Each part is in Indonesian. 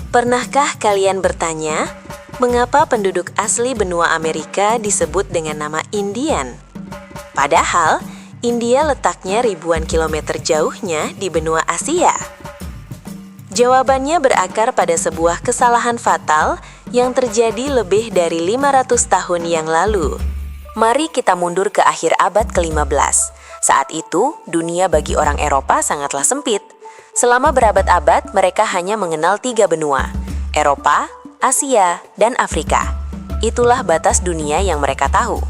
Pernahkah kalian bertanya, mengapa penduduk asli benua Amerika disebut dengan nama Indian? Padahal, India letaknya ribuan kilometer jauhnya di benua Asia. Jawabannya berakar pada sebuah kesalahan fatal yang terjadi lebih dari 500 tahun yang lalu. Mari kita mundur ke akhir abad ke-15. Saat itu, dunia bagi orang Eropa sangatlah sempit. Selama berabad-abad, mereka hanya mengenal 3 benua, Eropa, Asia, dan Afrika. Itulah batas dunia yang mereka tahu.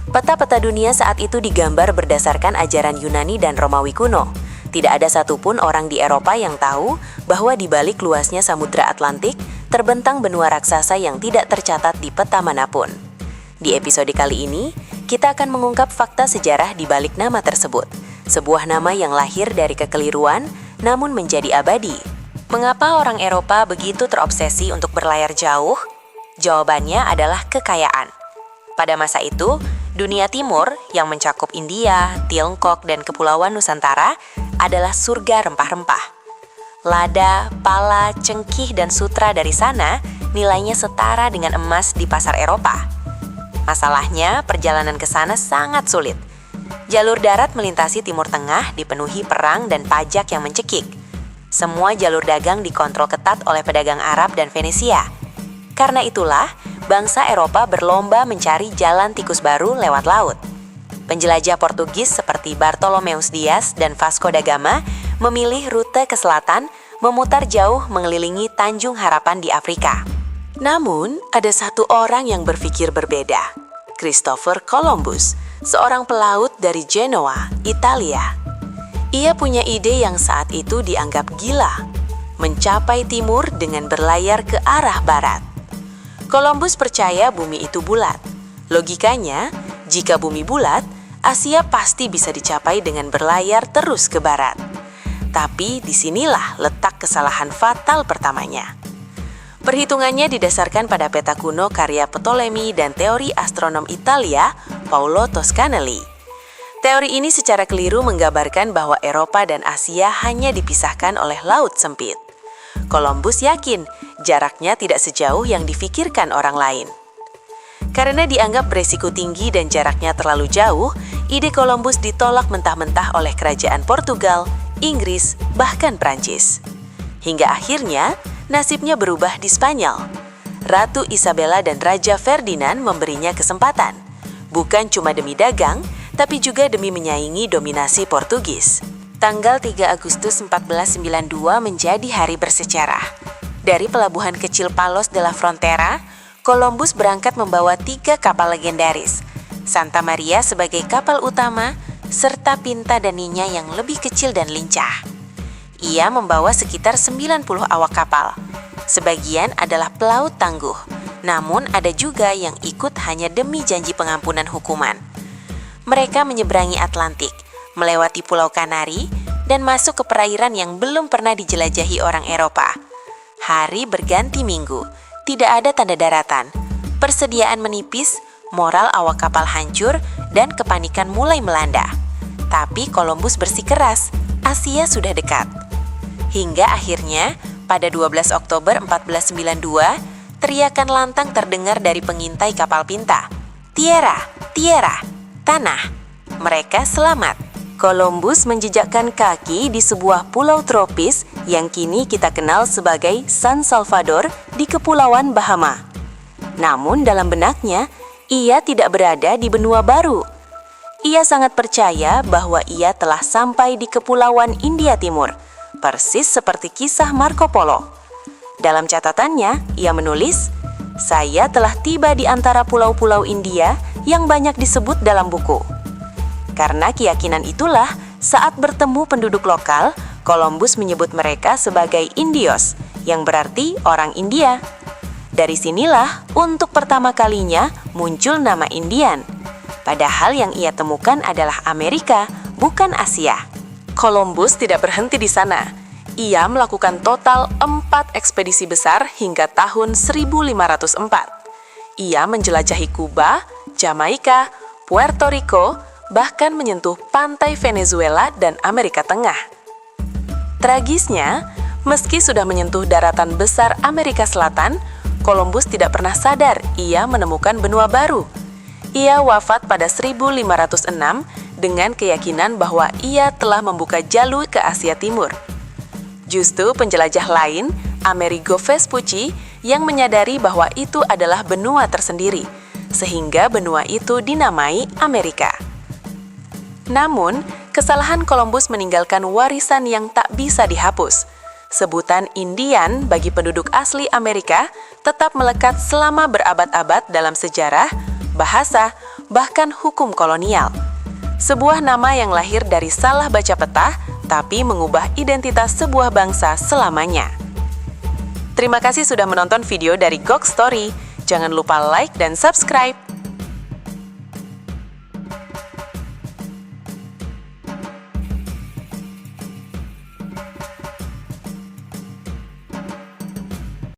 Peta-peta dunia saat itu digambar berdasarkan ajaran Yunani dan Romawi kuno. Tidak ada satupun orang di Eropa yang tahu bahwa di balik luasnya Samudra Atlantik terbentang benua raksasa yang tidak tercatat di peta manapun. Di episode kali ini, kita akan mengungkap fakta sejarah di balik nama tersebut. Sebuah nama yang lahir dari kekeliruan, namun menjadi abadi. Mengapa orang Eropa begitu terobsesi untuk berlayar jauh? Jawabannya adalah kekayaan. Pada masa itu, dunia timur yang mencakup India, Tiongkok, dan Kepulauan Nusantara adalah surga rempah-rempah. Lada, pala, cengkih, dan sutra dari sana nilainya setara dengan emas di pasar Eropa. Masalahnya, perjalanan ke sana sangat sulit. Jalur darat melintasi Timur Tengah dipenuhi perang dan pajak yang mencekik. Semua jalur dagang dikontrol ketat oleh pedagang Arab dan Venesia. Karena itulah, bangsa Eropa berlomba mencari jalan tikus baru lewat laut. Penjelajah Portugis seperti Bartolomeus Dias dan Vasco da Gama memilih rute ke selatan, memutar jauh mengelilingi Tanjung Harapan di Afrika. Namun, ada satu orang yang berpikir berbeda, Christopher Columbus, seorang pelaut dari Genoa, Italia. Ia punya ide yang saat itu dianggap gila, mencapai timur dengan berlayar ke arah barat. Columbus percaya bumi itu bulat. Logikanya, jika bumi bulat, Asia pasti bisa dicapai dengan berlayar terus ke barat. Tapi disinilah letak kesalahan fatal pertamanya. Perhitungannya didasarkan pada peta kuno karya Ptolemy dan teori astronom Italia, Paolo Toscanelli. Teori ini secara keliru menggambarkan bahwa Eropa dan Asia hanya dipisahkan oleh laut sempit. Columbus yakin jaraknya tidak sejauh yang difikirkan orang lain. Karena dianggap beresiko tinggi dan jaraknya terlalu jauh, ide Columbus ditolak mentah-mentah oleh kerajaan Portugal, Inggris, bahkan Prancis. Hingga akhirnya, nasibnya berubah di Spanyol. Ratu Isabella dan Raja Ferdinand memberinya kesempatan, bukan cuma demi dagang, tapi juga demi menyaingi dominasi Portugis. Tanggal 3 Agustus 1492 menjadi hari bersejarah. Dari pelabuhan kecil Palos de la Frontera, Columbus berangkat membawa 3 kapal legendaris, Santa Maria sebagai kapal utama, serta Pinta dan Niña yang lebih kecil dan lincah. Ia membawa sekitar 90 awak kapal. Sebagian adalah pelaut tangguh, namun ada juga yang ikut hanya demi janji pengampunan hukuman. Mereka menyeberangi Atlantik, melewati Pulau Kanari, dan masuk ke perairan yang belum pernah dijelajahi orang Eropa. Hari berganti minggu, tidak ada tanda daratan. Persediaan menipis, moral awak kapal hancur, dan kepanikan mulai melanda. Tapi Columbus bersikeras, Asia sudah dekat. Hingga akhirnya, pada 12 Oktober 1492, teriakan lantang terdengar dari pengintai kapal Pinta. Tierra, tierra, tanah. Mereka selamat. Columbus menjejakkan kaki di sebuah pulau tropis yang kini kita kenal sebagai San Salvador di Kepulauan Bahama. Namun dalam benaknya, ia tidak berada di benua baru. Ia sangat percaya bahwa ia telah sampai di Kepulauan India Timur, persis seperti kisah Marco Polo. Dalam catatannya, ia menulis, "Saya telah tiba di antara pulau-pulau India yang banyak disebut dalam buku." Karena keyakinan itulah, saat bertemu penduduk lokal, Columbus menyebut mereka sebagai Indios, yang berarti orang India. Dari sinilah, untuk pertama kalinya muncul nama Indian. Padahal yang ia temukan adalah Amerika, bukan Asia. Columbus tidak berhenti di sana. Ia melakukan total 4 ekspedisi besar hingga tahun 1504. Ia menjelajahi Kuba, Jamaika, Puerto Rico, bahkan menyentuh pantai Venezuela dan Amerika Tengah. Tragisnya, Meski sudah menyentuh daratan besar Amerika Selatan, Columbus tidak pernah sadar ia menemukan benua baru. Ia wafat pada 1506 dengan keyakinan bahwa ia telah membuka jalur ke Asia Timur. Justru penjelajah lain, Amerigo Vespucci, yang menyadari bahwa itu adalah benua tersendiri, sehingga benua itu dinamai Amerika. Namun, kesalahan Columbus meninggalkan warisan yang tak bisa dihapus. Sebutan Indian bagi penduduk asli Amerika tetap melekat selama berabad-abad dalam sejarah, bahasa, bahkan hukum kolonial. Sebuah nama yang lahir dari salah baca peta, tapi mengubah identitas sebuah bangsa selamanya. Terima kasih sudah menonton video dari Gok Story. Jangan lupa like dan subscribe.